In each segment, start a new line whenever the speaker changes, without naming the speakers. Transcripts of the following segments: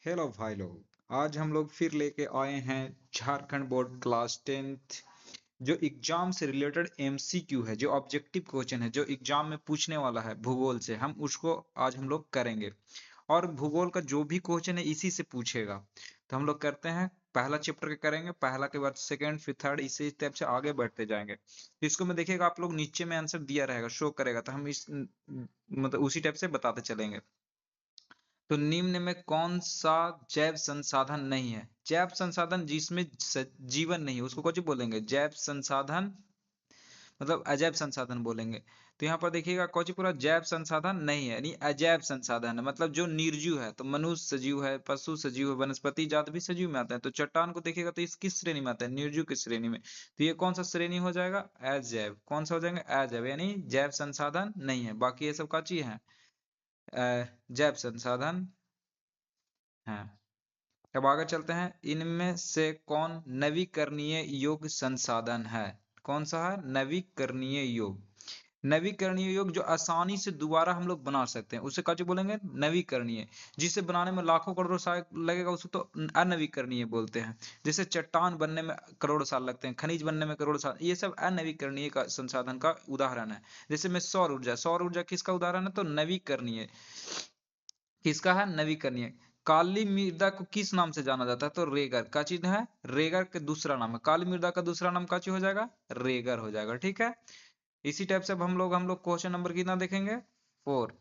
Hello भाई लोग, आज हम लोग फिर लेके आए हैं झारखंड बोर्ड क्लास 10th जो एग्जाम से रिलेटेड एमसीक्यू है, जो ऑब्जेक्टिव क्वेश्चन है, जो एग्जाम में पूछने वाला है भूगोल से। हम उसको आज हम लोग करेंगे और भूगोल का जो भी क्वेश्चन है इसी से पूछेगा। तो हम लोग करते हैं, पहला चैप्टर के करेंगे, पहला के बाद सेकंड फिर थर्ड, इसी स्टेप से आगे बढ़ते जाएंगे। तो इसको में देखिएगा आप लोग, नीचे में आंसर दिया रहेगा, शो करेगा, तो हम इस मतलब उसी टाइप से बताते चलेंगे। तो निम्न में कौन सा जैव संसाधन नहीं है? जैव संसाधन जिसमें जीवन नहीं है उसको कौन बोलेंगे? जैव संसाधन मतलब अजैव संसाधन बोलेंगे। तो यहाँ पर देखिएगा कौन पूरा जैव संसाधन नहीं है, यानी अजैव संसाधन है, मतलब जो निर्जीव है। तो मनुष्य सजीव है, पशु सजीव है, वनस्पति जात भी सजीव में आता है। तो चट्टान को देखिएगा तो इस किस श्रेणी में आता है? निर्जीव की श्रेणी में। तो ये कौन सा श्रेणी हो जाएगा? अजैव। कौन सा हो जाएगा? अजैव, यानी जैव संसाधन नहीं है। बाकी ये सब का चीज है, जैव संसाधन है। अब आगे चलते हैं, इनमें से कौन नवीकरणीय योग्य संसाधन है? कौन सा है? नवीकरणीय योग। नवीकरणीय योग जो आसानी से दोबारा हम लोग बना सकते हैं उसे क्या बोलेंगे? नवीकरणीय। जिसे बनाने में लाखों करोड़ों साल लगेगा उसे तो अनवीकरणीय बोलते हैं। जैसे चट्टान बनने में करोड़ों साल लगते हैं, खनिज बनने में करोड़ों साल, ये सब अनवीकरणीय का संसाधन का उदाहरण है। जैसे में सौर ऊर्जा, सौर ऊर्जा किसका उदाहरण है? तो नवीकरणीय। किसका है? नवीकरणीय। काली मृदा को किस नाम से जाना जाता है? तो रेगर का चीज है, रेगर के दूसरा नाम है। काली मृदा का दूसरा नाम का चीज हो जाएगा? रेगर हो जाएगा। ठीक है, इसी टाइप से अब हम लोग क्वेश्चन नंबर कितना देखेंगे? 4।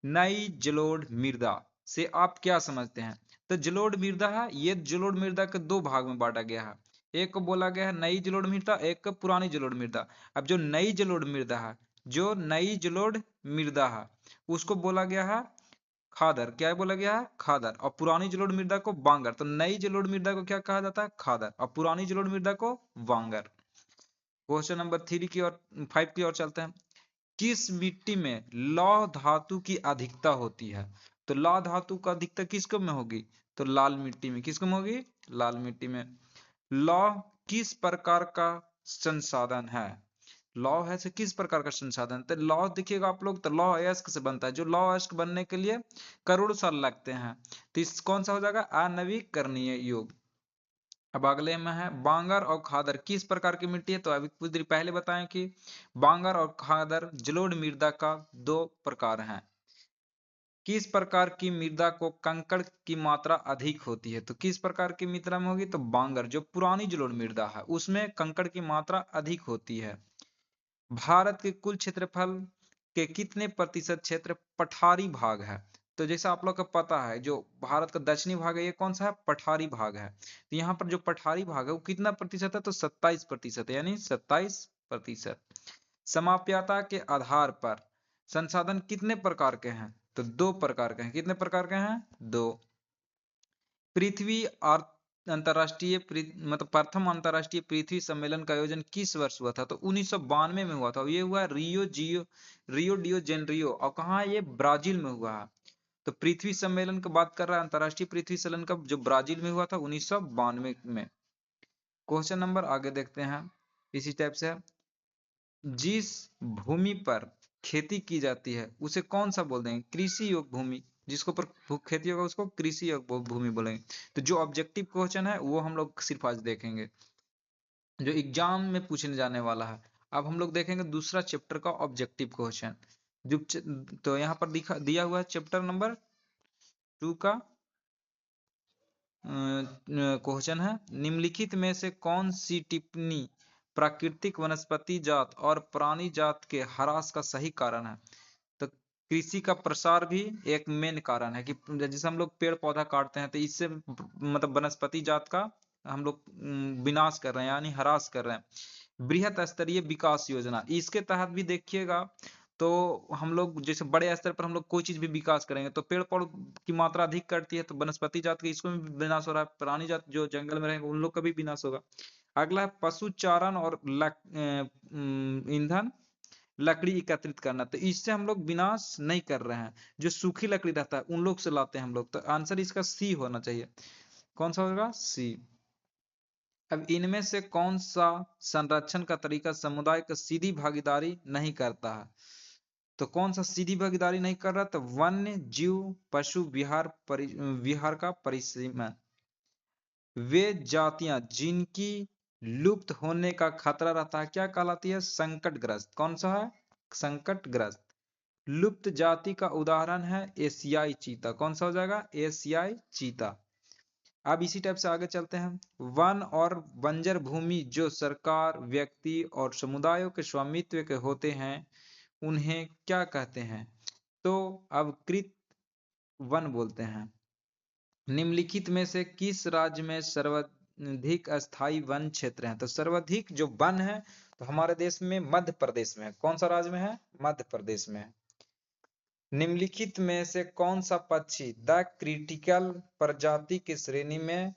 नई जलोढ़ मृदा से आप क्या समझते हैं? तो जलोढ़ मृदा है, ये जलोढ़ मृदा के दो भाग में बांटा गया है। एक को बोला गया है नई जलोढ़ मृदा, एक को पुरानी जलोढ़ मृदा। अब जो नई जलोढ़ मृदा है, जो नई जलोढ़ मृदा है उसको बोला गया है खादर। क्या बोला गया है? खादर। और पुरानी जलोढ़ मृदा को बांगर। तो नई जलोढ़ मृदा को क्या कहा जाता है? खादर। और पुरानी जलोढ़ मृदा को वांगर। क्वेश्चन नंबर 3 की और 5 की ओर चलते हैं। किस मिट्टी में लौह धातु की अधिकता होती है? तो लौह धातु का अधिकता किसको में होगी? तो लाल मिट्टी में। किसको में होगी? लाल मिट्टी में। लौह किस प्रकार का संसाधन है? लौह है से किस प्रकार का संसाधन? तो लौह देखिएगा आप लोग, तो लौह अयस्क से बनता है, जो लौह अयस्क बनने के लिए करोड़ साल लगते हैं। तो इस कौन सा हो जाएगा? अनवीकरणीय योग। अब अगले में है बांगर और खादर किस प्रकार की मिट्टी है? तो अभी कुछ देर पहले बताएं कि बांगर और खादर जलोढ़ मृदा का दो प्रकार हैं। किस प्रकार की मृदा को कंकड़ की मात्रा अधिक होती है? तो किस प्रकार की मात्रा में होगी? तो बांगर, जो पुरानी जलोढ़ मृदा है उसमें कंकड़ की मात्रा अधिक होती है। भारत के कुल क्षेत्रफल के कितने प्रतिशत क्षेत्र पठारी भाग है? तो जैसा आप लोग को पता है, जो भारत का दक्षिणी भाग है ये कौन सा है? पठारी भाग है। तो यहाँ पर जो पठारी भाग है वो कितना प्रतिशत है? तो 27% है, यानी 27%। समाप्यता के आधार पर संसाधन कितने प्रकार के हैं? तो दो प्रकार के हैं। कितने प्रकार के हैं? दो। पृथ्वी और अंतरराष्ट्रीय मतलब प्रथम अंतरराष्ट्रीय पृथ्वी सम्मेलन का आयोजन किस वर्ष हुआ था? तो 1992 में हुआ था। ये हुआ रियो डियो जेनरियो, और कहाँ? ये ब्राजील में हुआ है। तो पृथ्वी सम्मेलन की बात कर रहा है, अंतरराष्ट्रीय पृथ्वी सम्मेलन का जो ब्राजील में हुआ था 1992 में। क्वेश्चन नंबर आगे देखते हैं, इसी टाइप से। जिस भूमि पर खेती की जाती है उसे कौन सा बोल देंगे? कृषि योग्य भूमि। जिसके ऊपर खेती होगा उसको कृषि योग्य भूमि बोलेंगे। तो जो ऑब्जेक्टिव क्वेश्चन है वो हम लोग सिर्फ आज देखेंगे, जो एग्जाम में पूछने जाने वाला है। अब हम लोग देखेंगे दूसरा चैप्टर का ऑब्जेक्टिव क्वेश्चन। जो तो यहाँ पर दिया हुआ है चैप्टर नंबर 2 का क्वेश्चन है, निम्नलिखित में से कौन सी टिप्पणी प्राकृतिक वनस्पति जात और प्राणी जात के ह्रास का सही कारण है? तो कृषि का प्रसार भी एक मेन कारण है, कि जैसे हम लोग पेड़ पौधा काटते हैं तो इससे मतलब वनस्पति जात का हम लोग विनाश कर रहे हैं, यानी ह्रास कर रहे हैं। बृहत स्तरीय विकास योजना, इसके तहत भी देखिएगा तो हम लोग जैसे बड़े स्तर पर हम लोग कोई चीज भी विकास करेंगे तो पेड़ पौधों की मात्रा अधिक करती है, तो वनस्पति जात का इसको भी विनाश हो रहा है, प्राणी जात जो जंगल में रहेंगे उन लोग का भी विनाश होगा। अगला है पशु चारण और ईंधन लकड़ी एकत्रित करना, तो इससे हम लोग विनाश नहीं कर रहे हैं। जो सूखी लकड़ी रहता है उन लोग से लाते हैं हम लोग, तो आंसर इसका सी होना चाहिए। कौन सा होगा? सी। अब इनमें से कौन सा संरक्षण का तरीका समुदाय का सीधी भागीदारी नहीं करता है? तो कौन सा सीधी भागीदारी नहीं कर रहा? तो वन्य जीव पशु विहार का परिसीमन। वे जातियां जिनकी लुप्त होने का खतरा रहता है क्या कहलाती है? संकटग्रस्त। कौन सा है? संकटग्रस्त। लुप्त जाति का उदाहरण है एशियाई चीता। कौन सा हो जाएगा? एशियाई चीता। अब इसी टाइप से आगे चलते हैं। वन और बंजर भूमि जो सरकार, व्यक्ति और समुदायों के स्वामित्व के होते हैं उन्हें क्या कहते हैं? तो अब कृत वन बोलते हैं। निम्नलिखित में से किस राज्य में सर्वाधिक अस्थायी वन क्षेत्र हैं? तो सर्वाधिक जो वन है तो हमारे देश में मध्य प्रदेश में है। कौन सा राज्य में है? मध्य प्रदेश में है। निम्नलिखित में से कौन सा पक्षी द क्रिटिकल प्रजाति की श्रेणी में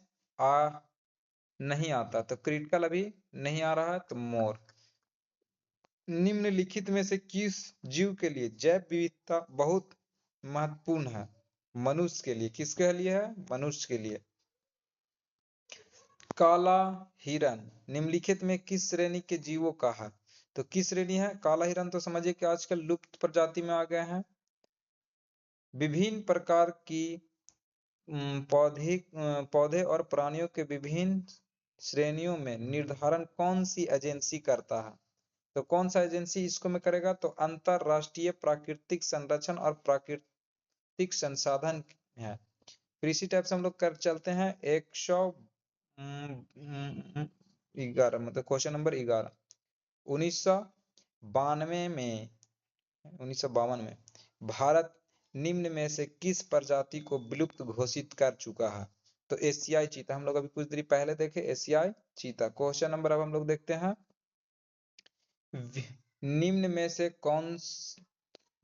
नहीं आता? तो क्रिटिकल अभी नहीं आ रहा है, तो मोर। निम्नलिखित में से किस जीव के लिए जैव विविधता बहुत महत्वपूर्ण है? मनुष्य के लिए। किसके लिए है? मनुष्य के लिए। काला हिरन निम्नलिखित में किस श्रेणी के जीवों का है? तो किस श्रेणी है? काला हिरन तो समझिए कि आजकल लुप्त प्रजाति में आ गए हैं। विभिन्न प्रकार की पौधे और प्राणियों के विभिन्न श्रेणियों में निर्धारण कौन सी एजेंसी करता है? तो कौन सा एजेंसी इसको में करेगा? तो अंतरराष्ट्रीय प्राकृतिक संरक्षण और प्राकृतिक संसाधन है। फिर इसी टाइप से हम लोग कर चलते हैं 111 मतलब क्वेश्चन नंबर 11। 1952 में भारत निम्न में से किस प्रजाति को विलुप्त घोषित कर चुका है? तो एशियाई चीता। हम लोग अभी कुछ देर पहले देखे एशियाई चीता। क्वेश्चन नंबर अब हम लोग देखते हैं। निम्न में से कौन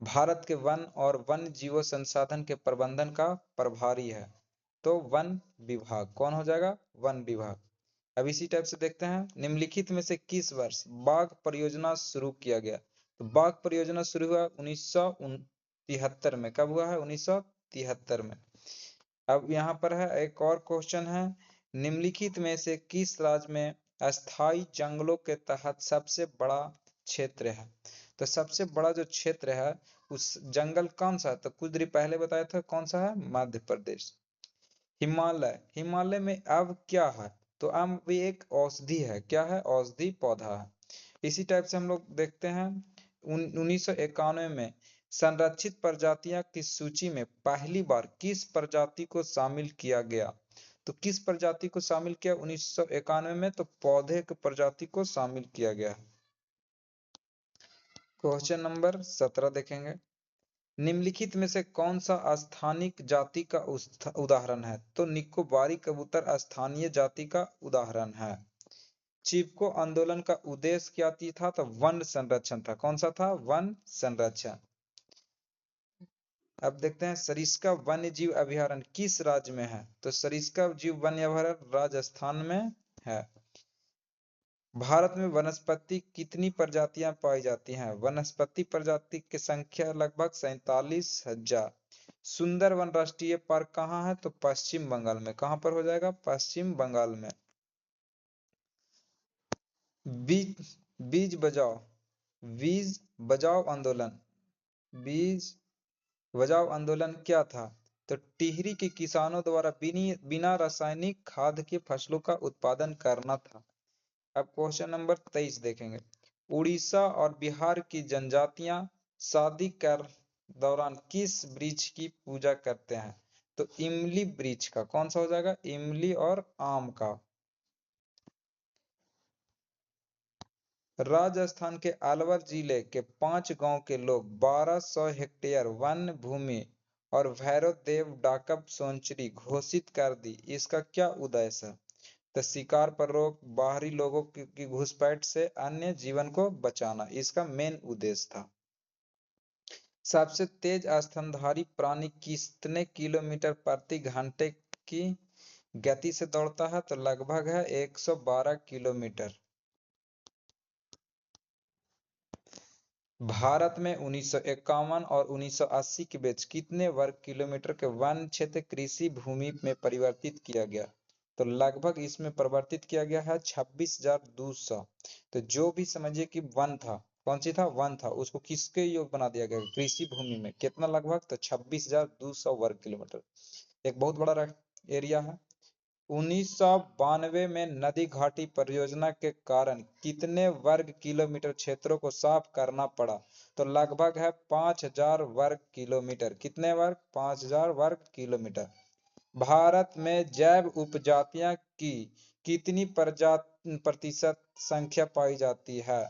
भारत के वन और वन्य जीवों संसाधन के प्रबंधन का प्रभारी है? तो वन विभाग। कौन हो जाएगा? वन विभाग। अब इसी टाइप से देखते हैं। निम्नलिखित में से किस वर्ष बाघ परियोजना शुरू किया गया? तो बाघ परियोजना शुरू हुआ 1973 में। कब हुआ है? 1973 में। अब यहाँ पर है एक और क्वेश्चन है। निम्नलिखित में से किस राज्य में अस्थायी जंगलों के तहत सबसे बड़ा क्षेत्र है? तो सबसे बड़ा जो क्षेत्र है उस जंगल कौन सा है? तो कुछ देर पहले बताया था कौन सा है? मध्य प्रदेश। हिमालय। हिमालय में अब क्या है? तो अब भी एक औषधि है। क्या है? औषधि पौधा है। इसी टाइप से हम लोग देखते हैं 1991 में संरक्षित प्रजातियां की सूची में पहली बार किस प्रजाति को शामिल किया गया? तो किस प्रजाति को शामिल किया 1991 में? तो पौधे की प्रजाति को शामिल किया गया। क्वेश्चन नंबर 17 देखेंगे। निम्नलिखित में से कौन सा स्थानिक जाति का उदाहरण है? तो निकोबारी कबूतर स्थानीय जाति का उदाहरण है। चिपको आंदोलन का उद्देश्य क्या था? तो वन संरक्षण था। कौन सा था? वन संरक्षण। अब देखते हैं सरिस्का वन्य जीव अभयारण्य किस राज्य में है? तो सरिस्का जीव वन्य अभयारण्य राजस्थान में है। भारत में वनस्पति कितनी प्रजातियां पाई जाती हैं? वनस्पति प्रजाति की संख्या लगभग 47,000। सुंदरवन राष्ट्रीय पार्क कहाँ है? तो पश्चिम बंगाल में। कहाँ पर हो जाएगा? पश्चिम बंगाल में। बीज बचाओ आंदोलन बीज बचाओ आंदोलन क्या था? तो टिहरी के किसानों द्वारा बिना रासायनिक खाद के फसलों का उत्पादन करना था। अब क्वेश्चन नंबर 23 देखेंगे। उड़ीसा और बिहार की जनजातियां शादी कर दौरान किस वृक्ष की पूजा करते हैं? तो इमली वृक्ष का। कौन सा हो जाएगा? इमली और आम का। राजस्थान के अलवर जिले के 5 गांव के लोग 1200 हेक्टेयर वन भूमि और भैरव देव डाकब सेंचुरी घोषित कर दी। इसका क्या उद्देश्य है? तो शिकार पर रोक, बाहरी लोगों की घुसपैठ से अन्य जीवन को बचाना इसका मेन उद्देश्य था। सबसे तेज स्तनधारी प्राणी कितने किलोमीटर प्रति घंटे की गति से दौड़ता है? तो लगभग है 112 किलोमीटर। भारत में 1951 और 1980 के बीच कितने वर्ग किलोमीटर के वन क्षेत्र कृषि भूमि में परिवर्तित किया गया? तो लगभग इसमें परिवर्तित किया गया है 26,200। तो जो भी समझिए कि वन था कौन सी था, 1 था, उसको किसके योग बना दिया गया, कृषि भूमि में। कितना लगभग, तो 26,200 वर्ग किलोमीटर, एक बहुत बड़ा एरिया है। 1992 में नदी घाटी परियोजना के कारण कितने वर्ग किलोमीटर क्षेत्रों को साफ करना पड़ा, तो लगभग है 5,000 वर्ग किलोमीटर। कितने वर्ग, 5,000 वर्ग किलोमीटर। भारत में जैव उपजातियां की कितनी प्रतिशत संख्या पाई जाती है,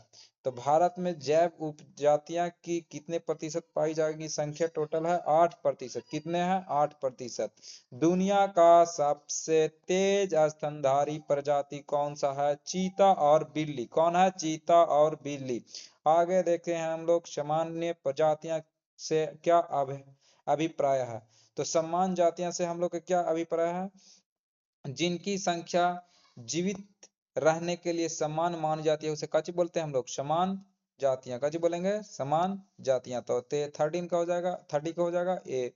तो भारत में जैव उपजातियां की कितने प्रतिशत पाई जाएगी संख्या, टोटल है 8%। कितने हैं, 8%। दुनिया का सबसे तेज स्तनधारी प्रजाति कौन सा है, चीता और बिल्ली। कौन है, चीता और बिल्ली। आगे देखे हैं हम लोग, सामान्य प्रजातियां से क्या अभिप्राय है, तो सम्मान जातियां से हम लोग का क्या अभिप्राय है, जिनकी संख्या जीवित रहने के लिए समान मानी जाती है, उसे काची बोलते हैं हम लोग, समान जातियां। काची बोलेंगे, समान जातियां। तो 13 का हो जाएगा, 30 का हो जाएगा ए।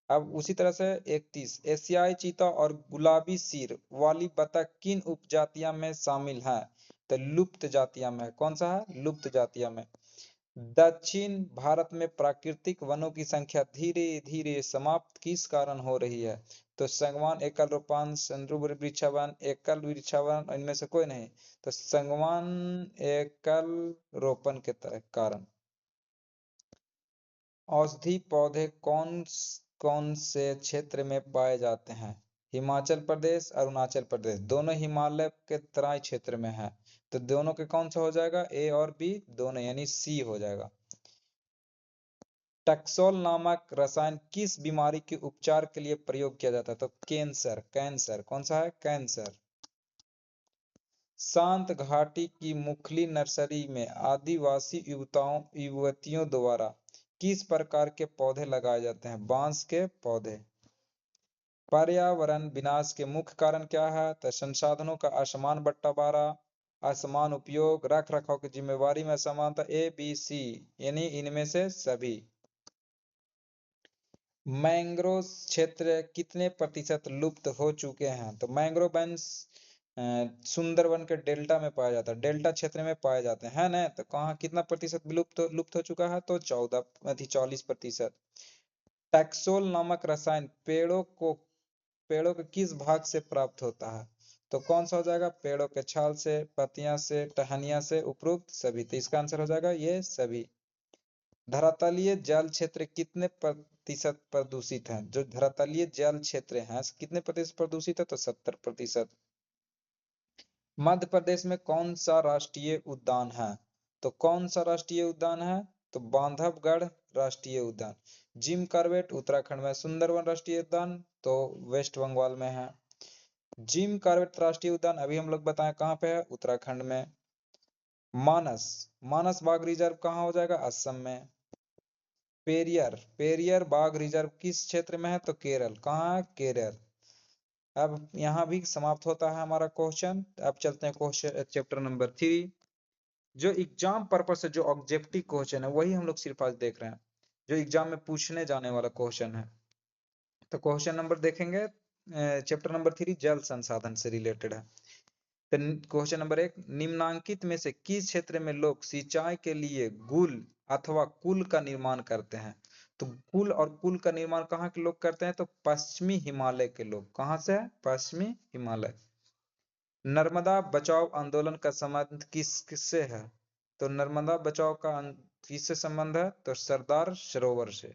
अब उसी तरह से 31, एशियाई चीता और गुलाबी सिर वाली बतख किन उपजातियां में शामिल है, तो लुप्त जातियां में। कौन सा है, लुप्त जातियां में। दक्षिण भारत में प्राकृतिक वनों की संख्या धीरे धीरे समाप्त किस कारण हो रही है, तो सागवान, एकल रोपण, सदाबहार वृक्षावन, एकल वृक्षावन, इनमें से कोई नहीं, तो सागवान एकल रोपण के कारण। औषधि पौधे कौन कौन से क्षेत्र में पाए जाते हैं, हिमाचल प्रदेश, अरुणाचल प्रदेश, दोनों हिमालय के तराई क्षेत्र में है, तो दोनों के कौन सा हो जाएगा, ए और बी दोनों, यानी सी हो जाएगा। टैक्सोल नामक रसायन किस बीमारी के उपचार के लिए प्रयोग किया जाता है, तो कैंसर, कैंसर। कौन सा है, कैंसर। शांत घाटी की मुखली नर्सरी में आदिवासी युवतियों द्वारा किस प्रकार के पौधे लगाए जाते हैं, बांस के पौधे। पर्यावरण विनाश के मुख्य कारण क्या है, तो संसाधनों का असमान बंटवारा, असमान उपयोग, रख रखाव की जिम्मेवारी में असमानता, ए बी सी, यानी इनमें से सभी। मैंग्रोव क्षेत्र कितने प्रतिशत लुप्त हो चुके हैं, तो मैंग्रोव वन सुंदरवन के डेल्टा में पाया जाता है, डेल्टा क्षेत्र में पाए जाते हैं ना, तो कहाँ कितना प्रतिशत लुप्त हो चुका है, तो 40%। टैक्सोल नामक रसायन पेड़ों के किस भाग से प्राप्त होता है, तो कौन सा हो जाएगा, पेड़ों के छाल से, पत्तियां से, टहनियां से, उपरोक्त सभी। तो इसका आंसर हो जाएगा ये सभी। धरातलीय जल क्षेत्र कितने प्रतिशत प्रदूषित हैं, जो धरातलीय जल क्षेत्र हैं कितने प्रतिशत प्रदूषित है, तो 70%। मध्य प्रदेश में कौन सा राष्ट्रीय उद्यान है, तो कौन सा राष्ट्रीय उद्यान है, तो बांधवगढ़ राष्ट्रीय उद्यान। जिम कॉर्बेट उत्तराखंड में, सुंदरवन राष्ट्रीय उद्यान तो वेस्ट बंगाल में है। जिम कॉर्बेट राष्ट्रीय उद्यान अभी हम लोग बताएं कहाँ पे है, उत्तराखंड में। मानस मानस बाघ रिजर्व कहाँ हो जाएगा, असम में। पेरियर पेरियर बाघ रिजर्व किस क्षेत्र में है, तो केरल। कहाँ है, केरल। अब यहाँ भी समाप्त होता है हमारा क्वेश्चन। अब चलते हैं क्वेश्चन चैप्टर नंबर 3। जो एग्जाम पर्पस से जो ऑब्जेक्टिव क्वेश्चन है वही हम लोग सिर्फ आज देख रहे हैं, जो एग्जाम में पूछने जाने वाला क्वेश्चन है। तो क्वेश्चन नंबर देखेंगे, चैप्टर नंबर 3 जल संसाधन से रिलेटेड है। तो क्वेश्चन नंबर 1, निम्नांकित में से किस क्षेत्र में लोग सिंचाई के लिए गुल अथवा कुल का निर्माण करते हैं, तो कुल और कुल का निर्माण कहाँ के लोग करते हैं, तो पश्चिमी हिमालय के लोग। कहाँ से है, पश्चिमी हिमालय। नर्मदा बचाओ आंदोलन का संबंध किससे है, तो नर्मदा बचाओ का किससे संबंध है, तो सरदार सरोवर से।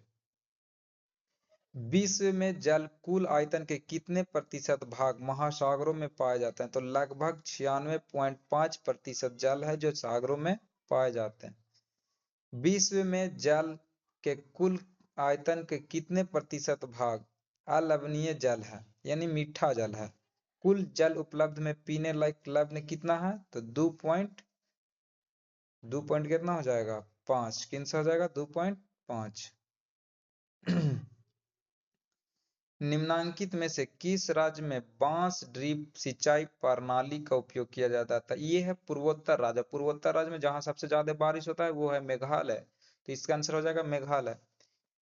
विश्व में जल कुल आयतन के कितने प्रतिशत भाग महासागरों में पाए जाते हैं, तो लगभग 96.5% जल है जो सागरों में पाए जाते हैं। विश्व में जल के कुल आयतन के कितने प्रतिशत भाग अलवणीय जल है, यानी मीठा जल है। कुल जल उपलब्ध में पीने लायक लवण कितना है, तो 2 पॉइंट कितना हो जाएगा, 5। किन से हो जाएगा, 2.5। निम्नांकित में से किस राज्य में बांस ड्रिप सिंचाई प्रणाली का उपयोग किया जाता था, ये है पूर्वोत्तर राज्य। पूर्वोत्तर राज्य में जहां सबसे ज्यादा बारिश होता है वो है मेघालय, तो इसका आंसर हो जाएगा मेघालय।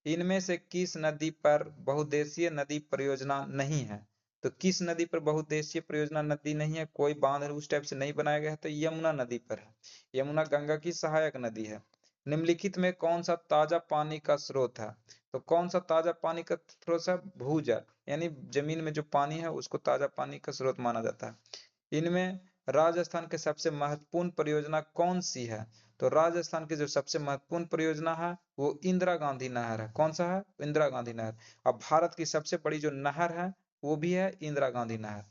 इनमें से किस नदी पर बहुउद्देशीय नदी परियोजना नहीं है, तो किस नदी पर बहुउद्देशीय परियोजना नदी नहीं है, कोई बांध उस टाइप से नहीं बनाया गया है, तो यमुना नदी पर है। यमुना गंगा की सहायक नदी है। निम्नलिखित में कौन सा ताजा पानी का स्रोत है? तो कौन सा ताजा पानी का स्रोत है? भूजल, यानी जमीन में जो पानी है उसको ताजा पानी का स्रोत माना जाता है। इनमें राजस्थान के सबसे महत्वपूर्ण परियोजना कौन सी है? तो राजस्थान की जो सबसे महत्वपूर्ण परियोजना है वो इंदिरा गांधी नहर है। कौन सा है? इंदिरा गांधी नहर। अब भारत की सबसे बड़ी जो नहर है वो भी है इंदिरा गांधी नहर।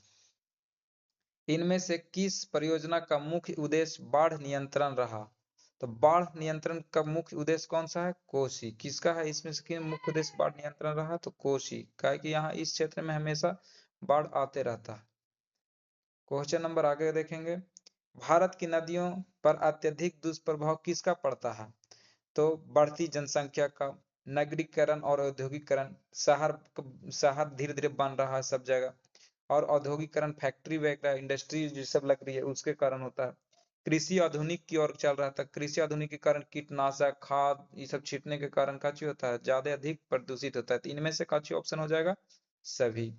इनमें से किस परियोजना का मुख्य उद्देश्य बाढ़ नियंत्रण रहा? तो बाढ़ नियंत्रण का मुख्य उद्देश्य कौन सा है? कोसी। किसका है इसमें से मुख्य उद्देश्य बाढ़ नियंत्रण रहा? तो कोसी का, कि यहाँ इस क्षेत्र में हमेशा बाढ़ आते रहता है। क्वेश्चन नंबर आगे देखेंगे। भारत की नदियों पर अत्यधिक दुष्प्रभाव किसका पड़ता है? तो बढ़ती जनसंख्या का, नगरीकरण और औद्योगिकरण, शहर शहर धीरे धीरे बन रहा है सब जगह, और औद्योगिकरण, फैक्ट्री वगैरह, इंडस्ट्री जो सब लग रही है उसके कारण होता है। कृषि आधुनिक की ओर चल रहा था, कृषि आधुनिक के कारण कीटनाशक, खाद ये सब छींटने के कारण काची होता है, ज्यादा अधिक प्रदूषित होता है। तो इनमें से काची ऑप्शन हो जाएगा? सभी।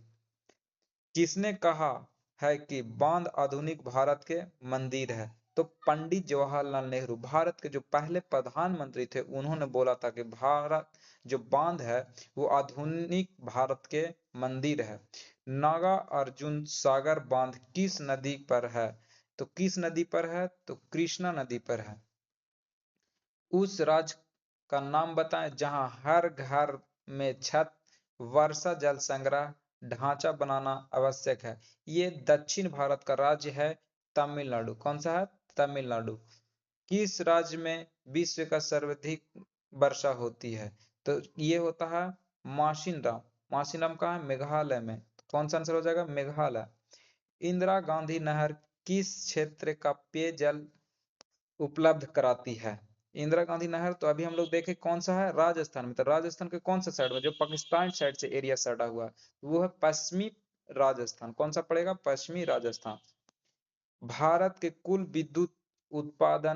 किसने कहा है कि बांध आधुनिक भारत के मंदिर है? तो पंडित जवाहरलाल नेहरू, भारत के जो पहले प्रधानमंत्री थे, उन्होंने बोला था कि भारत जो बांध है वो आधुनिक भारत के मंदिर है। नागा अर्जुन सागर बांध किस नदी पर है? तो किस नदी पर है? तो कृष्णा नदी पर है। उस राज्य का नाम बताएं जहां हर घर में छत, वर्षा जल संग्रह ढांचा बनाना आवश्यक है। ये दक्षिण भारत का राज्य है तमिलनाडु। कौन सा है? तमिलनाडु। किस राज्य में विश्व का सर्वाधिक वर्षा होती है? तो ये होता है माशिनराम। माशिनराम कहाँ है? मेघालय में। कौन सा आंसर हो जाएगा? मेघालय। इंदिरा गांधी नहर किस क्षेत्र का पेयजल उपलब्ध कराती है? इंदिरा गांधी नहर तो अभी हम लोग देखे कौन सा है? राजस्थान में। तो राजस्थान के कौन सा साइड में? जो पाकिस्तान साइड से एरिया सटा हुआ वो है पश्चिमी राजस्थान। कौन सा पड़ेगा? पश्चिमी राजस्थान। भारत के कुल विद्युत उत्पादन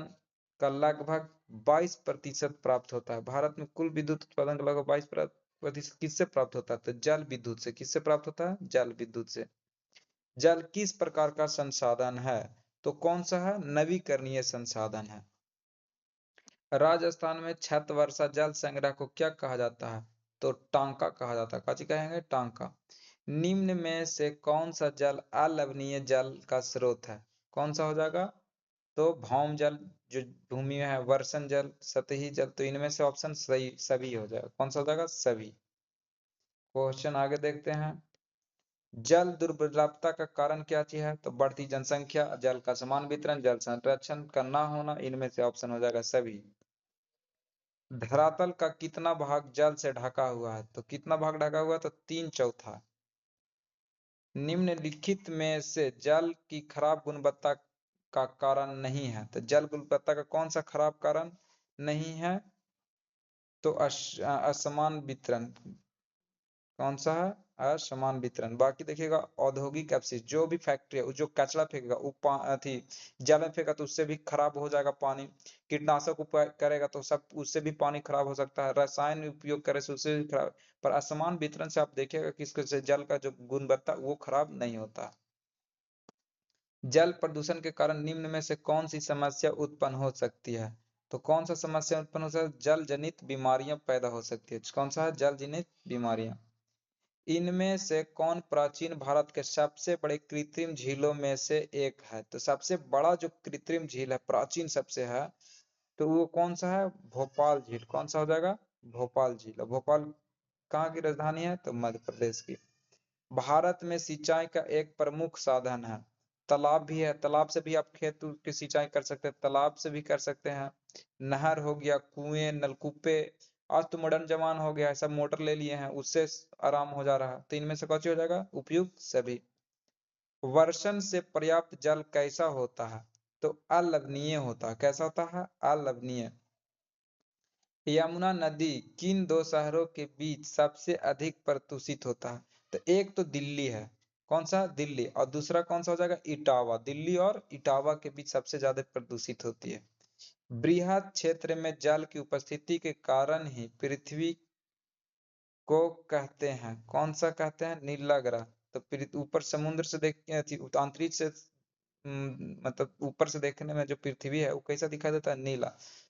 का लगभग 22% प्राप्त होता है। भारत में कुल विद्युत उत्पादन का लगभग 22% किससे प्राप्त होता है? तो जल विद्युत से। किससे प्राप्त होता है? जल विद्युत से। जल किस प्रकार का संसाधन है? तो कौन सा है? नवीकरणीय संसाधन है। राजस्थान में छत वर्षा जल संग्रह को क्या कहा जाता है? तो टांका कहा जाता है। काची कहेंगे? टांका। निम्न में से कौन सा जल अलवणीय जल का स्रोत है? कौन सा हो जाएगा? तो भौम जल जो भूमि में है, वर्षण जल, सतही जल। तो इनमें से ऑप्शन सही सभी हो जाएगा। कौन सा हो जाएगा? सभी। क्वेश्चन आगे देखते हैं। जल दुर्लभता का कारण क्या चीज है? तो बढ़ती जनसंख्या, जल का समान वितरण, जल संरक्षण का ना होना। इनमें से ऑप्शन हो जाएगा सभी। धरातल का कितना भाग जल से ढका हुआ है? तो कितना भाग ढका हुआ है? तो 3/4। निम्नलिखित में से जल की खराब गुणवत्ता का कारण नहीं है? तो जल गुणवत्ता का कौन सा खराब कारण नहीं है? तो असमान वितरण। कौन सा है? असमान वितरण। बाकी देखिएगा औद्योगिक अपशिष्ट, जो भी फैक्ट्री है जो कचरा फेंकेगा वो अथी जल में फेंका तो उससे भी खराब हो जाएगा पानी। कीटनाशक उपयोग करेगा तो सब उससे भी पानी खराब हो सकता है। रसायन उपयोग करे से उससे भी खराब। पर असमान वितरण से आप देखिएगा किसके से जल का जो गुणवत्ता वो खराब नहीं होता। जल प्रदूषण के कारण निम्न में से कौन सी समस्या उत्पन्न हो सकती है? तो कौन सा समस्या उत्पन्न हो सकती है? जल जनित बीमारियां पैदा हो सकती है। कौन सा है? जल जनित बीमारियां। इनमें से कौन प्राचीन भारत के सबसे बड़े कृत्रिम झीलों में से एक है? तो सबसे बड़ा जो कृत्रिम झील है प्राचीन सबसे है तो वो कौन सा है? भोपाल झील। कौन सा हो जाएगा? भोपाल झील। भोपाल कहाँ की राजधानी है? तो मध्य प्रदेश की। भारत में सिंचाई का एक प्रमुख साधन है। तालाब भी है, तालाब से भी आप खेत की सिंचाई कर सकते हैं, तालाब से भी कर सकते हैं। नहर हो गया, कुएं, नलकूपे। आज तो मॉडर्न जमाना हो गया है, सब मोटर ले लिए हैं, उससे आराम हो जा रहा है। तो इनमें से कौन सी हो जाएगा? उपयुक्त सभी। वर्षण से पर्याप्त जल कैसा होता है? तो अलवणीय होता है। कैसा होता है? अलवणीय। यमुना नदी किन दो शहरों के बीच सबसे अधिक प्रदूषित होता है? तो एक तो दिल्ली है। कौन सा? दिल्ली। और दूसरा कौन सा हो जाएगा? इटावा। दिल्ली और इटावा के बीच सबसे ज्यादा प्रदूषित होती है। बृहद क्षेत्र में जल की उपस्थिति के कारण ही पृथ्वी को कहते हैं, कौन सा कहते हैं? नीला ग्रह। तो ऊपर समुद्र से देख अंतरिक्ष से मतलब ऊपर से देखने में जो पृथ्वी है वो कैसा दिखाई देता है, नीला।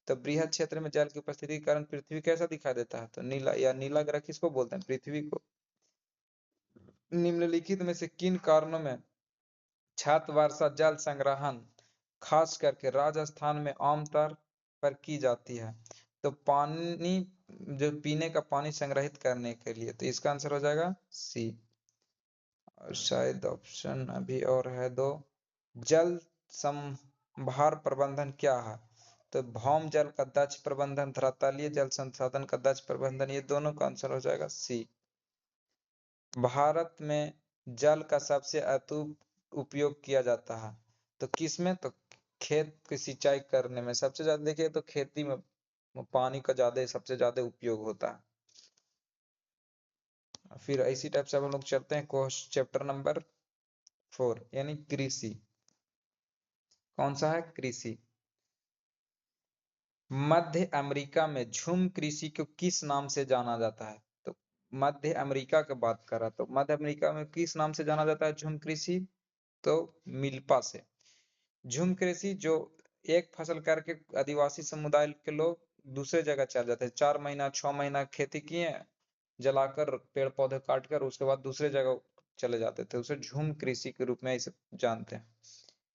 तो बृहद क्षेत्र में जल की उपस्थिति के कारण पृथ्वी कैसा दिखाई देता है, तो नीला, या नीला ग्रह किसको बोलते हैं, पृथ्वी को। निम्नलिखित में से किन कारणों में छात वर्षा जल संग्रहण खास करके राजस्थान में आमतौर पर की जाती है, तो पानी, जो पीने का पानी संग्रहित करने के लिए, तो इसका आंसर हो जाएगा सी। और शायद ऑप्शन अभी और है दो। जल संभार प्रबंधन क्या है, तो भौम जल का दक्ष प्रबंधन, धरातलीय जल संसाधन का दक्ष प्रबंधन, ये दोनों का आंसर हो जाएगा सी। भारत में जल का सबसे अत्यधिक उपयोग किया जाता है, तो किसमें, तो खेत की सिंचाई करने में सबसे ज्यादा, देखिए तो खेती में पानी का ज्यादा सबसे ज्यादा उपयोग होता है। फिर इसी टाइप से हम लोग चलते हैं चैप्टर नंबर 4 यानी कृषि। कौन सा है, कृषि। मध्य अमेरिका में झूम कृषि को किस नाम से जाना जाता है, तो मध्य अमेरिका की बात कर रहा, तो मध्य अमेरिका में किस नाम से जाना जाता है झूम कृषि, तो मिल्पा से। झूम कृषि जो एक फसल करके आदिवासी समुदाय के लोग दूसरे जगह चल जाते हैं, 4 महीना 6 महीना खेती किए, जलाकर पेड़ पौधे काट कर उसके बाद दूसरे जगह चले जाते थे, उसे झूम कृषि के रूप में इसे जानते हैं।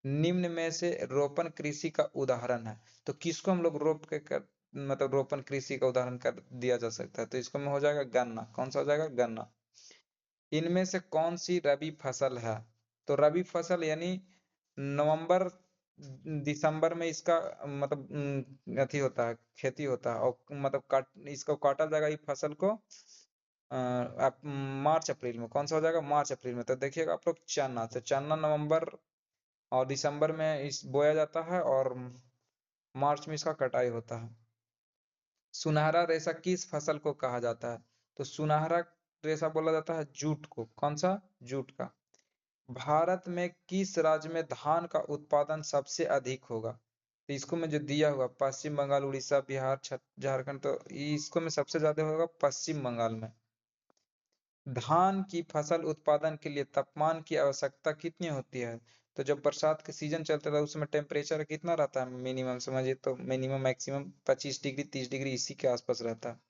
निम्न में से रोपण कृषि का उदाहरण है, तो किसको हम लोग रोप के मतलब रोपण कृषि का उदाहरण कर दिया जा सकता है, तो इसको में हो जाएगा गन्ना। कौन सा हो जाएगा, गन्ना। इनमें से कौन सी रबी फसल है, तो रबी फसल यानी नवंबर दिसंबर में इसका मतलब अथी होता है, खेती होता है, और मतलब इसको काटा जाएगा ये फसल को मार्च अप्रैल में। कौन सा हो जाएगा, मार्च अप्रैल में। तो देखिएगा आप लोग, चना, तो चना नवंबर और दिसंबर में इस बोया जाता है और मार्च में इसका कटाई होता है। सुनहरा रेशा किस फसल को कहा जाता है, तो सुनहरा रेशा बोला जाता है जूट को। कौन सा, जूट का। भारत में किस राज्य में धान का उत्पादन सबसे अधिक होगा, तो इसको में जो दिया हुआ पश्चिम बंगाल, उड़ीसा, बिहार, झारखंड, तो इसको में सबसे ज्यादा होगा पश्चिम बंगाल में। धान की फसल उत्पादन के लिए तापमान की आवश्यकता कितनी होती है, तो जब बरसात के सीजन चलता है उसमें टेम्परेचर कितना रहता है, मिनिमम समझिए तो मिनिमम मैक्सिमम 25 डिग्री 30 डिग्री इसी के आसपास रहता है।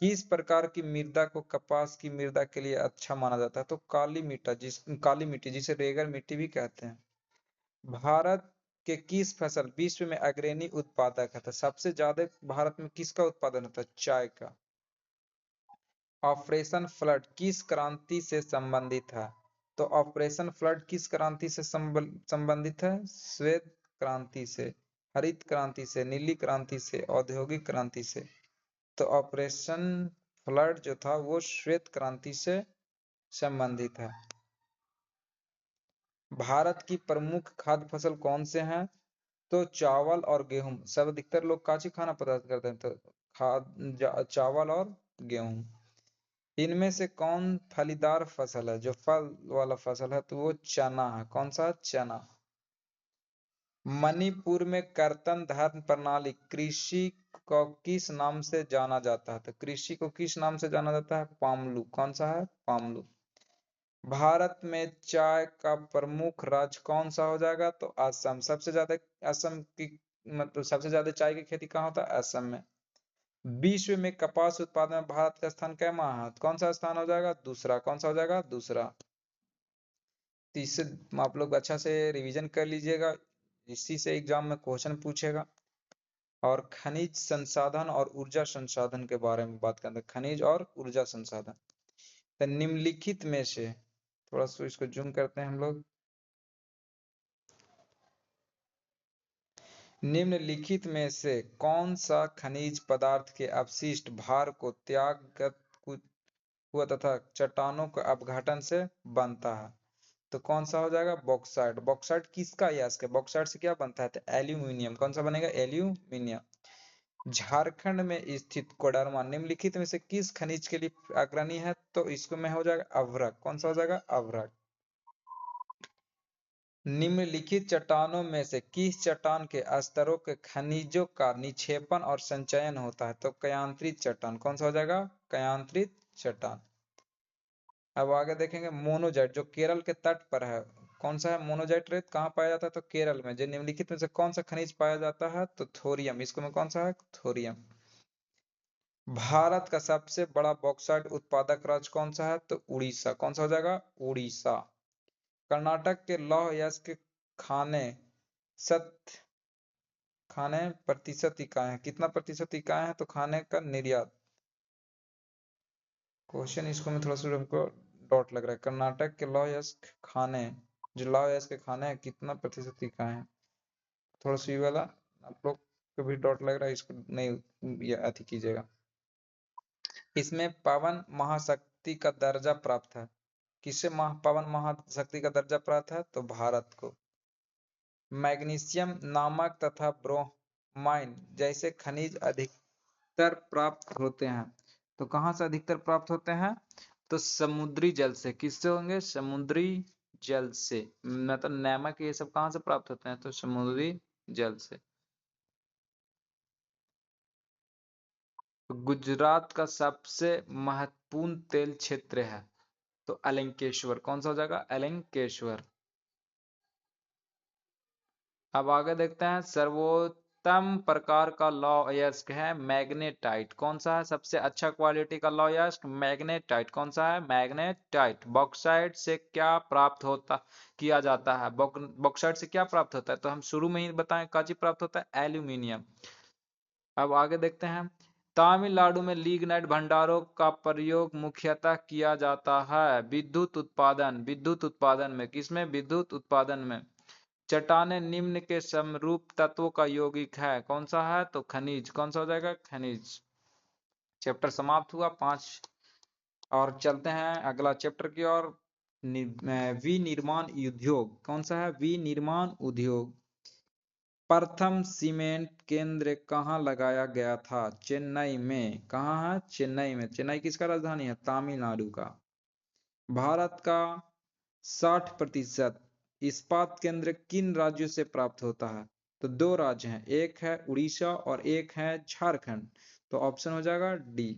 किस प्रकार की मृदा को कपास की मृदा के लिए अच्छा माना जाता है, तो काली मिट्टी जिसे रेगड़ मिट्टी भी कहते हैं। भारत के किस फसल विश्व में अग्रणी उत्पादक है, तो सबसे ज्यादा भारत में किसका उत्पादन होता है, चाय का। ऑपरेशन फ्लड किस क्रांति से संबंधित है, तो ऑपरेशन फ्लड किस क्रांति से संबंधित है, श्वेत क्रांति से, हरित क्रांति से, नीली क्रांति से, औद्योगिक क्रांति से। तो ऑपरेशन फ्लड जो था वो श्वेत क्रांति से संबंधित है। भारत की प्रमुख खाद्य फसल कौन से हैं, तो चावल और गेहूं। सब अधिकतर लोग काची खाना पसंद करते हैं, तो चावल और गेहूं। इनमें से कौन फलीदार फसल है, जो फल वाला फसल है, तो वो चना है। कौन सा, चना। मणिपुर में कर्तन धर्म प्रणाली कृषि को किस नाम से जाना जाता है, तो कृषि को किस नाम से जाना जाता है, पामलू। कौन सा है, पामलू। भारत में चाय का प्रमुख राज्य कौन सा हो जाएगा, तो असम। सबसे ज्यादा असम की मतलब सबसे ज्यादा चाय की खेती कहाँ होता है, असम में। विश्व में कपास उत्पादन में भारत का स्थान कैमा है, कौन सा स्थान हो जाएगा, दूसरा। कौन सा हो जाएगा, दूसरा। तो इससे आप लोग अच्छा से रिवीजन कर लीजिएगा, इसी से एग्जाम में क्वेश्चन पूछेगा। और खनिज संसाधन और ऊर्जा संसाधन के बारे में बात करते हैं, खनिज और ऊर्जा संसाधन। तो निम्नलिखित में से, थोड़ा सा इसको जूम करते हैं हम लोग, निम्नलिखित में से कौन सा खनिज पदार्थ के अपशिष्ट भार को त्यागत हुआ तथा चट्टानों के अपघटन से बनता है, तो कौन सा हो जाएगा, बॉक्साइट। बॉक्साइट किसका यस्क है, बॉक्साइट से क्या बनता है, तो एल्यूमिनियम। कौन सा बनेगा, एल्यूमिनियम। झारखंड में स्थित कोडरमा निम्नलिखित में से किस खनिज के लिए अग्रणी है, तो इसको में हो जाएगा अभ्रक। कौन सा हो जाएगा, अभ्रक। निम्नलिखित चट्टानों में से किस चट्टान के स्तरों के खनिजों का निक्षेपण और संचयन होता है, तो कयांत्रित चट्टान। कौन सा हो जाएगा, कयांत्रित चट्टान। अब आगे देखेंगे मोनोजाइट जो केरल के तट पर है। कौन सा है मोनोजाइट रेत, कहाँ पाया जाता है? तो केरल में। जो निम्नलिखित में से कौन सा खनिज पाया जाता है? तो थोरियम। इसको में कौन सा है? थोरियम। भारत का सबसे बड़ा बॉक्साइट उत्पादक राज्य कौन सा है? तो उड़ीसा। कौन सा हो जाएगा? उड़ीसा। कर्नाटक के लौह अयस्क खाने प्रतिशत इकाई है। कितना प्रतिशत इकाई है? तो खाने का निर्यात। क्वेश्चन इसको में थोड़ा सा हमको डॉट लग रहा है। कर्नाटक के लौह अयस्क खाने, जो लौह अयस्क के खाने हैं, कितना प्रतिशत इकाई है? थोड़ा सा ये वाला आप लोग को भी डॉट लग रहा है, इसको नहीं ये अति कीजिएगा। इसमें पवन महाशक्ति का दर्जा प्राप्त है। किसे पवन महाशक्ति का दर्जा प्राप्त है? तो भारत को। मैग्नीशियम नामक तथा ब्रोमाइन जैसे खनिज अधिकतर प्राप्त होते हैं। तो कहाँ से अधिकतर प्राप्त होते हैं? तो समुद्री जल से। किससे होंगे? समुद्री जल से। मतलब नमक ये सब कहाँ से प्राप्त होते हैं? तो समुद्री जल से। गुजरात का सबसे महत्वपूर्ण तेल क्षेत्र है। तो अलंकेश्वर। कौन सा हो जाएगा? अलंकेश्वर। अब आगे देखते हैं सर्वोत्तम प्रकार का लौह अयस्क है मैग्नेटाइट। कौन सा है सबसे अच्छा क्वालिटी का लौह अयस्क? मैग्नेटाइट। कौन सा है? मैग्नेटाइट। बॉक्साइट से क्या प्राप्त होता किया जाता है? बॉक्साइट से क्या प्राप्त होता है? तो हम शुरू में ही बताएं क्या चीज प्राप्त होता है? एल्यूमिनियम। अब आगे देखते हैं तमिलनाडु में लिग्नाइट भंडारों का प्रयोग मुख्यतः किया जाता है विद्युत उत्पादन। विद्युत उत्पादन में। किसमें? विद्युत उत्पादन में। चट्टानें निम्न के समरूप तत्वों का यौगिक है। कौन सा है? तो खनिज। कौन सा हो जाएगा? खनिज। चैप्टर समाप्त हुआ 5। और चलते हैं अगला चैप्टर की ओर। विनिर्माण उद्योग। कौन सा है? विनिर्माण उद्योग। प्रथम सीमेंट केंद्र कहाँ लगाया गया था? चेन्नई में। कहाँ है? चेन्नई में। चेन्नई किसका राजधानी है? तमिलनाडु का। भारत का 60% इस्पात केंद्र किन राज्यों से प्राप्त होता है? तो दो राज्य हैं, एक है उड़ीसा और एक है झारखंड। तो ऑप्शन हो जाएगा डी।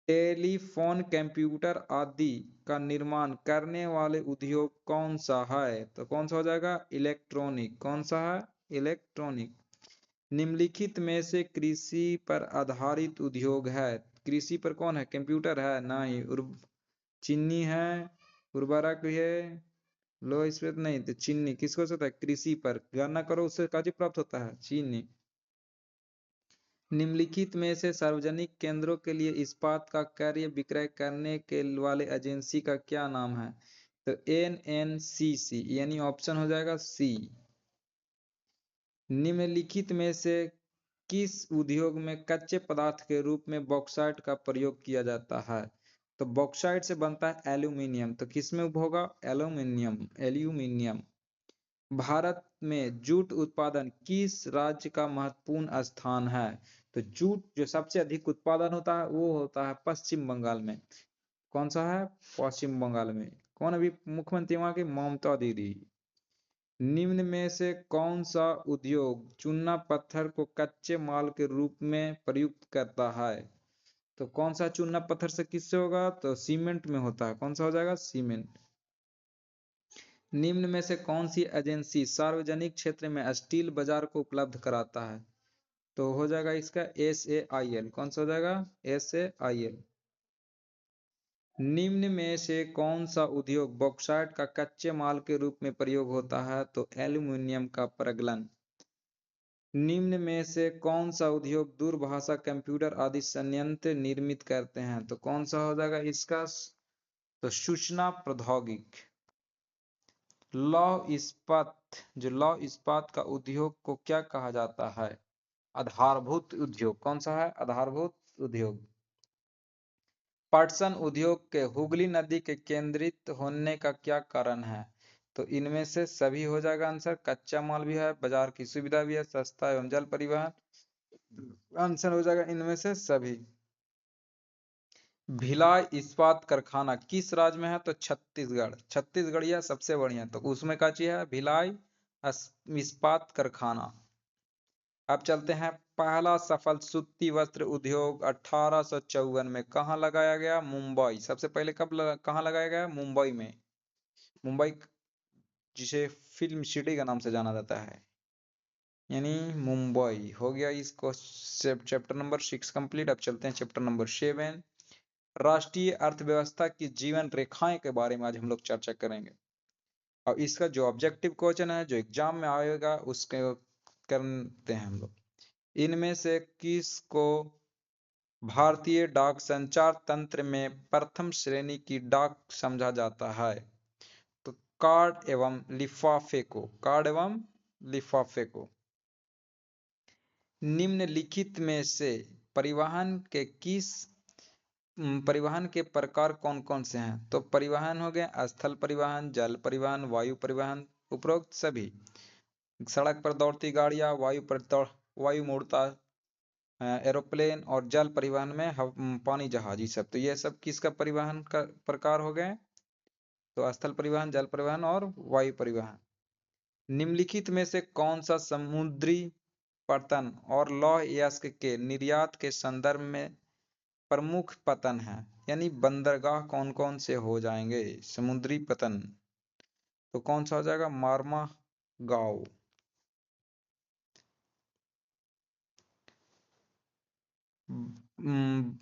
टेलीफोन, कंप्यूटर आदि का निर्माण करने वाले उद्योग कौन सा है? तो कौन सा हो जाएगा? इलेक्ट्रॉनिक। कौन सा है? इलेक्ट्रॉनिक। निम्नलिखित में से कृषि पर आधारित उद्योग है। कृषि पर कौन है? कंप्यूटर है? नहीं। चीनी है, उर्वरक भी है, लोह इस्पात नहीं। तो चीनी किसको होता है? कृषि पर। गणना करो उससे काजी प्राप्त होता है? चीनी। निम्नलिखित में से सार्वजनिक केंद्रों के लिए इस्पात का क्रय विक्रय करने के वाले एजेंसी का क्या नाम है? तो NNCC, यानी ऑप्शन हो जाएगा सी। निम्नलिखित में से किस उद्योग में कच्चे पदार्थ के रूप में बॉक्साइट का प्रयोग किया जाता है? तो बॉक्साइट से बनता है एल्यूमिनियम। तो किस में होगा? एल्यूमिनियम। एल्यूमिनियम। भारत में जूट उत्पादन किस राज्य का महत्वपूर्ण स्थान है? तो जूट जो सबसे अधिक उत्पादन होता है वो होता है पश्चिम बंगाल में। कौन सा है? पश्चिम बंगाल में। कौन अभी मुख्यमंत्री वहां की? ममता दीदी। निम्न में से कौन सा उद्योग चूना पत्थर को कच्चे माल के रूप में प्रयुक्त करता है? तो कौन सा चूना पत्थर से किससे होगा? तो सीमेंट में होता है। कौन सा हो जाएगा? सीमेंट। निम्न में से कौन सी एजेंसी सार्वजनिक क्षेत्र में स्टील बाजार को उपलब्ध कराता है? तो हो जाएगा इसका SAIL। कौन सा हो जाएगा? SAIL। निम्न में से कौन सा उद्योग बॉक्साइट का कच्चे माल के रूप में प्रयोग होता है? तो एल्यूमिनियम का प्रगलन। निम्न में से कौन सा उद्योग दूरभाषा, कंप्यूटर आदि संयंत्र निर्मित करते हैं? तो कौन सा हो जाएगा इसका? तो सूचना प्रौद्योगिकी। लौह इस्पात, जो लौह इस्पात का उद्योग को क्या कहा जाता है? आधारभूत उद्योग। कौन सा है? आधारभूत उद्योग। पटसन उद्योग के हुगली नदी के केंद्रित होने का क्या कारण है? तो इनमें से सभी हो जाएगा आंसर। कच्चा माल भी है, बाजार की सुविधा भी है, सस्ता एवं जल परिवहन। आंसर हो जाएगा इनमें से सभी। भिलाई इस्पात कारखाना किस राज्य में है? तो छत्तीसगढ़। छत्तीसगढ़िया सबसे बढ़िया। तो उसमें का चीज है? भिलाई इस्पात कारखाना। अब चलते हैं पहला सफल सूती वस्त्र उद्योग 1854 में कहाँ लगाया गया? मुंबई। सबसे पहले कहाँ लगाया गया? मुंबई में। मुंबई जिसे फिल्म सिटी का नाम से जाना जाता है, यानी मुंबई। हो गया इसको चैप्टर नंबर 6 कंप्लीट। अब चलते हैं चैप्टर नंबर 7। राष्ट्रीय अर्थव्यवस्था की जीवन रेखाएं के बारे में आज हम लोग चर्चा करेंगे। और इसका जो ऑब्जेक्टिव क्वेश्चन है जो एग्जाम में आएगा उसके करते हैं हम लोग। इनमें से किसको भारतीय डाक संचार तंत्र में प्रथम श्रेणी की डाक समझा जाता है? तो कार्ड एवं लिफाफे को। कार्ड एवं लिफाफे को। निम्नलिखित में से परिवहन के प्रकार कौन कौन से हैं? तो परिवहन हो गए स्थल परिवहन, जल परिवहन, वायु परिवहन। उपरोक्त सभी सड़क पर दौड़ती गाड़ियां, वायु मोड़ता एरोप्लेन, और जल परिवहन में पानी जहाज, ये सब। तो ये सब किसका परिवहन का प्रकार हो गए? तो स्थल परिवहन, जल परिवहन और वायु परिवहन। निम्नलिखित में से कौन सा समुद्री पतन और लौह अयस्क के निर्यात के संदर्भ में प्रमुख पतन है? यानी बंदरगाह कौन कौन से हो जाएंगे समुद्री पतन? तो कौन सा हो जाएगा? मार्मा गांव।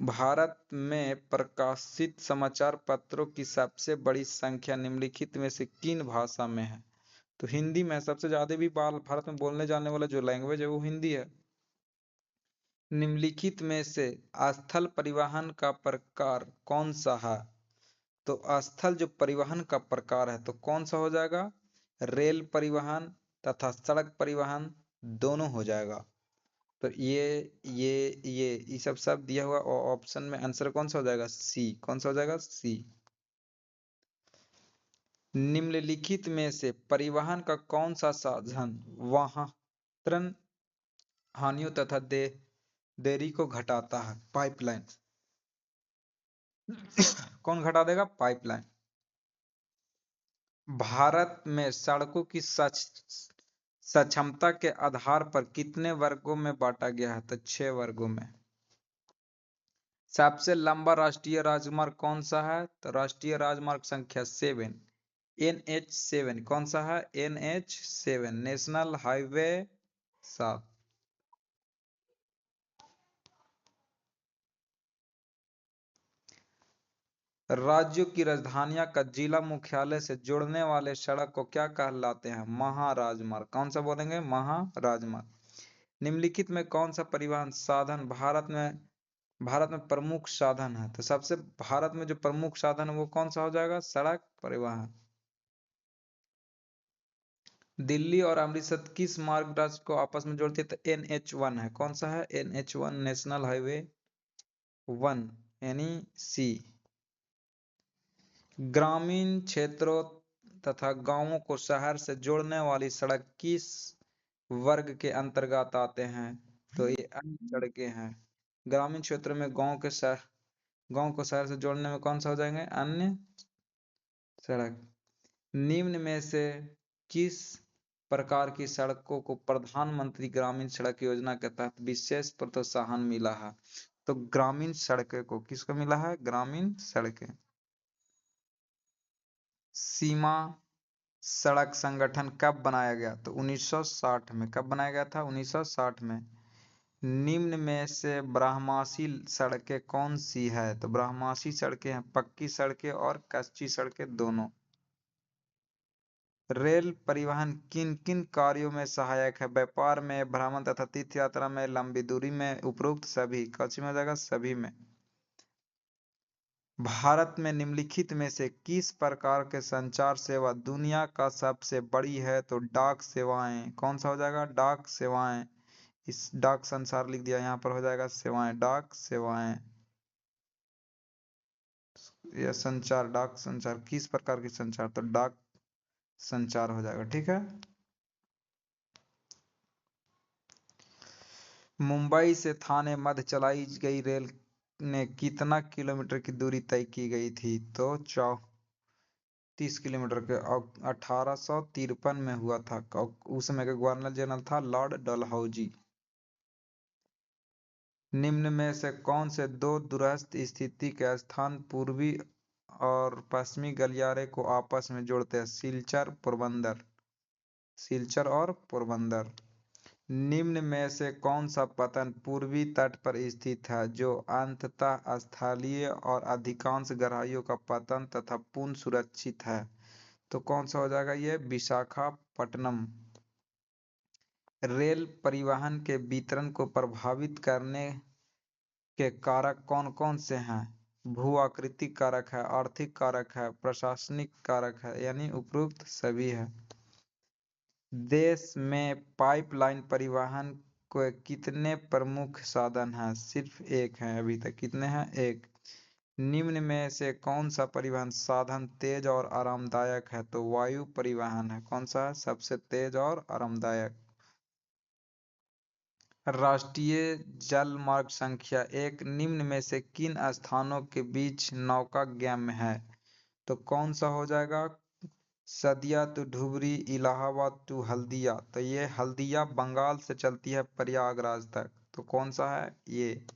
भारत में प्रकाशित समाचार पत्रों की सबसे बड़ी संख्या निम्नलिखित में से किन भाषा में है? तो हिंदी में। सबसे ज्यादा भी भारत में बोलने जाने वाला जो लैंग्वेज है वो हिंदी है। निम्नलिखित में से स्थल परिवहन का प्रकार कौन सा है? तो स्थल जो परिवहन का प्रकार है तो कौन सा हो जाएगा? रेल परिवहन तथा सड़क परिवहन दोनों हो जाएगा। तो ये सब दिया हुआ ऑप्शन में आंसर कौन सा हो जाएगा? सी। कौन सा हो जाएगा? सी। निम्नलिखित में से परिवहन का कौन सा साधन वाहन हानियों तथा देरी को घटाता है? पाइपलाइन। कौन घटा देगा? पाइपलाइन। भारत में सड़कों की सक्षमता के आधार पर कितने वर्गों में बांटा गया है? तो 6 वर्गों में। सबसे लंबा राष्ट्रीय राजमार्ग कौन सा है? तो राष्ट्रीय राजमार्ग संख्या 7, NH7। कौन सा है? NH7, national highway 7। राज्यों की राजधानियां का जिला मुख्यालय से जोड़ने वाले सड़क को क्या कहलाते हैं? महाराजमार्ग। कौन सा बोलेंगे? महाराजमार्ग। निम्नलिखित में कौन सा परिवहन साधन भारत में प्रमुख साधन है? तो सबसे भारत में जो प्रमुख साधन है वो कौन सा हो जाएगा? सड़क परिवहन। दिल्ली और अमृतसर किस मार्ग राज्य को आपस में जोड़ती है? तो NH1 है। कौन सा है? NH1, नेशनल हाईवे 1, यानी सी। ग्रामीण क्षेत्रों तथा गांवों को शहर से जोड़ने वाली सड़क किस वर्ग के अंतर्गत आते हैं? तो ये अन्य सड़कें हैं। ग्रामीण क्षेत्रों में गांव को शहर से जोड़ने में कौन सा हो जाएंगे? अन्य सड़क। निम्न में से किस प्रकार की सड़कों को प्रधानमंत्री ग्रामीण सड़क योजना के तहत विशेष प्रोत्साहन मिला है? तो ग्रामीण सड़कों को किसको मिला है? ग्रामीण सड़कें। सीमा सड़क संगठन कब बनाया गया? तो 1960 में। कब बनाया गया था? 1960 में। निम्न में से ब्रह्माशी सड़कें कौन सी है? तो ब्रह्माशी सड़कें हैं पक्की सड़कें और कच्ची सड़कें दोनों। रेल परिवहन किन किन कार्यों में सहायक है? व्यापार में, भ्रमण तथा तीर्थ यात्रा में, लंबी दूरी में। उपरोक्त सभी। कच्ची में हो जाएगा? सभी में। भारत में निम्नलिखित में से किस प्रकार के संचार सेवा दुनिया का सबसे बड़ी है? तो डाक सेवाएं। कौन सा हो जाएगा? डाक सेवाएं। इस डाक संसार लिख दिया, यहाँ पर हो जाएगा सेवाएं, डाक सेवाएं। यह संचार, डाक संचार किस प्रकार की संचार? तो डाक संचार हो जाएगा। ठीक है। मुंबई से थाने मध्य चलाई गई रेल ने कितना किलोमीटर की दूरी तय की गई थी? तो 34 किलोमीटर के। 1853 में हुआ था। उस समय का गवर्नर जनरल था लॉर्ड डलहौजी। निम्न में से कौन से दो दूरस्थ स्थिति के स्थान पूर्वी और पश्चिमी गलियारे को आपस में जोड़ते हैं? सिलचर और पोरबंदर। निम्न में से कौन सा पतन पूर्वी तट पर स्थित है जो अंततः स्थलीय और अधिकांश गहराइयों का पतन तथा पूर्ण सुरक्षित है? तो कौन सा हो जाएगा ये? विशाखापट्टनम। रेल परिवहन के वितरण को प्रभावित करने के कारक कौन कौन से हैं? भू आकृतिक कारक है, आर्थिक कारक है, प्रशासनिक कारक है, यानी उपरोक्त सभी है। देश में पाइपलाइन परिवहन के कितने प्रमुख साधन हैं? सिर्फ एक है अभी तक। कितने हैं? एक। निम्न में से कौन सा परिवहन साधन तेज और आरामदायक है? तो वायु परिवहन है। कौन सा है? सबसे तेज और आरामदायक। राष्ट्रीय जल मार्ग संख्या 1 निम्न में से किन स्थानों के बीच नौकाग्यम है? तो कौन सा हो जाएगा? सदिया टू धुबरी, इलाहाबाद टू हल्दिया। तो ये हल्दिया बंगाल से चलती है प्रयागराज तक। तो कौन सा है ये?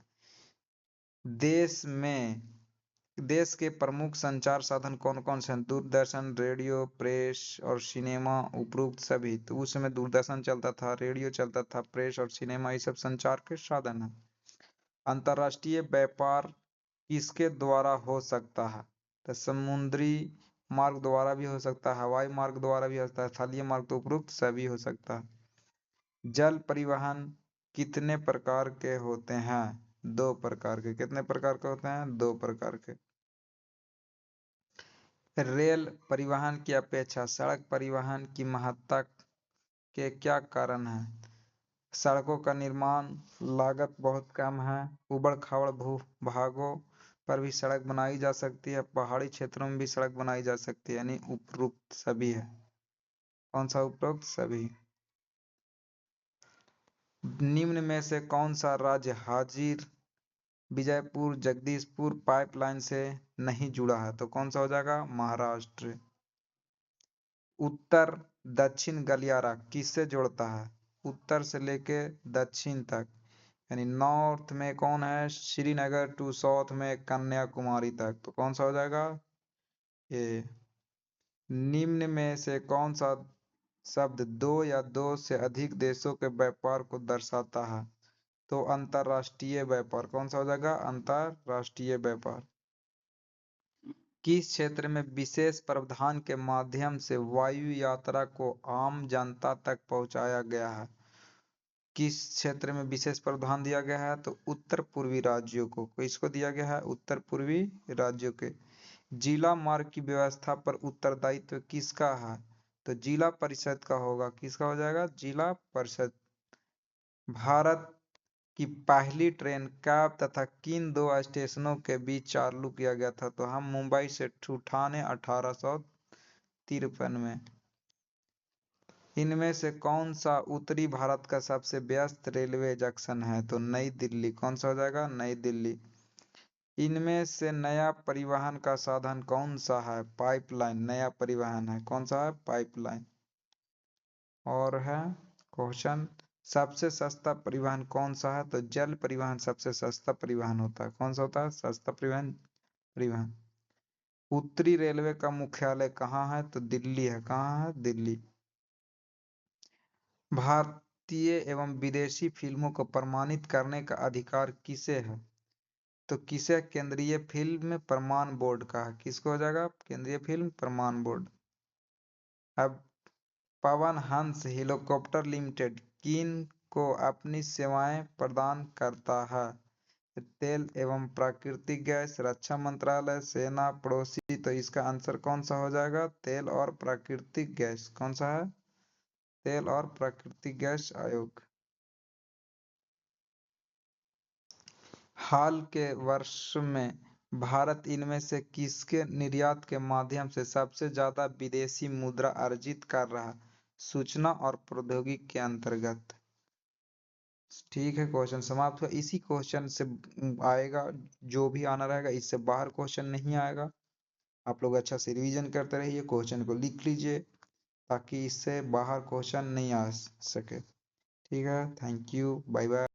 देश के प्रमुख संचार साधन कौन कौन से हैं? दूरदर्शन, रेडियो, प्रेस और सिनेमा, उपरोक्त सभी। तो उस समय दूरदर्शन चलता था, रेडियो चलता था, प्रेस और सिनेमा, ये सब संचार के साधन हैं। अंतरराष्ट्रीय व्यापार किसके द्वारा हो सकता है? तो समुद्री मार्ग द्वारा भी हो सकता है, हवाई मार्ग द्वारा भी हो सकता है, स्थलीय मार्ग तो उपरोक्त सभी हो सकता है। जल परिवहन कितने प्रकार के होते हैं? 2 प्रकार के। कितने प्रकार के होते हैं? 2 प्रकार के। रेल परिवहन की अपेक्षा सड़क परिवहन की महत्ता के क्या कारण हैं? सड़कों का निर्माण लागत बहुत कम है, उबड़ खाबड़ भूभागों पर भी सड़क बनाई जा सकती है, पहाड़ी क्षेत्रों में भी सड़क बनाई जा सकती है, यानी उपरोक्त सभी है। कौन सा? उपरोक्त सभी। निम्न में से कौन सा राज्य हाजिर विजयपुर जगदीशपुर पाइपलाइन से नहीं जुड़ा है? तो कौन सा हो जाएगा? महाराष्ट्र। उत्तर दक्षिण गलियारा किससे जोड़ता है? उत्तर से लेके दक्षिण तक, यानी नॉर्थ में कौन है? श्रीनगर टू साउथ में कन्याकुमारी तक। तो कौन सा हो जाएगा? ये। निम्न में से कौन सा शब्द दो या दो से अधिक देशों के व्यापार को दर्शाता है? तो अंतरराष्ट्रीय व्यापार। कौन सा हो जाएगा? अंतरराष्ट्रीय व्यापार। किस क्षेत्र में विशेष प्रावधान के माध्यम से वायु यात्रा को आम जनता तक पहुंचाया गया है? किस क्षेत्र में विशेष प्रावधान दिया गया है? तो उत्तर पूर्वी राज्यों को। किसको दिया गया है? उत्तर पूर्वी राज्यों के। जिला मार्ग की व्यवस्था पर उत्तरदायित्व किसका है? तो जिला परिषद का होगा। किसका हो जाएगा? जिला परिषद। भारत की पहली ट्रेन कब तथा किन 2 स्टेशनों के बीच चालू किया गया था? तो हम मुंबई से ठूठाने 1853 में। इनमें से कौन सा उत्तरी भारत का सबसे व्यस्त रेलवे जंक्शन है? तो नई दिल्ली। कौन सा हो जाएगा? नई दिल्ली। इनमें से नया परिवहन का साधन कौन सा है? पाइपलाइन नया परिवहन है। कौन सा है? पाइपलाइन। और है क्वेश्चन, सबसे सस्ता परिवहन कौन सा है? तो जल परिवहन सबसे सस्ता परिवहन होता है। कौन सा होता है? सस्ता परिवहन। उत्तरी रेलवे का मुख्यालय कहाँ है? तो दिल्ली है। कहाँ है? दिल्ली। भारतीय एवं विदेशी फिल्मों को प्रमाणित करने का अधिकार किसे है? तो किसे? केंद्रीय फिल्म प्रमाण बोर्ड का है। किसको हो जाएगा? केंद्रीय फिल्म प्रमाण बोर्ड। अब पवन हंस हेलीकॉप्टर लिमिटेड किन को अपनी सेवाएं प्रदान करता है? तेल एवं प्राकृतिक गैस, रक्षा मंत्रालय, सेना, पड़ोसी। तो इसका आंसर कौन सा हो जाएगा? तेल और प्राकृतिक गैस। कौन सा है? तेल और प्राकृतिक गैस आयोग। हाल के वर्ष में भारत इनमें से किसके निर्यात के माध्यम से सबसे ज्यादा विदेशी मुद्रा अर्जित कर रहा है? सूचना और प्रौद्योगिकी के अंतर्गत। ठीक है, क्वेश्चन समाप्त हुआ। इसी क्वेश्चन से आएगा, जो भी आना रहेगा इससे बाहर क्वेश्चन नहीं आएगा। आप लोग अच्छा से रिवीजन करते रहिए, क्वेश्चन को लिख लीजिए ताकि इससे बाहर क्वेश्चन नहीं आ सके। ठीक है, थैंक यू, बाय बाय।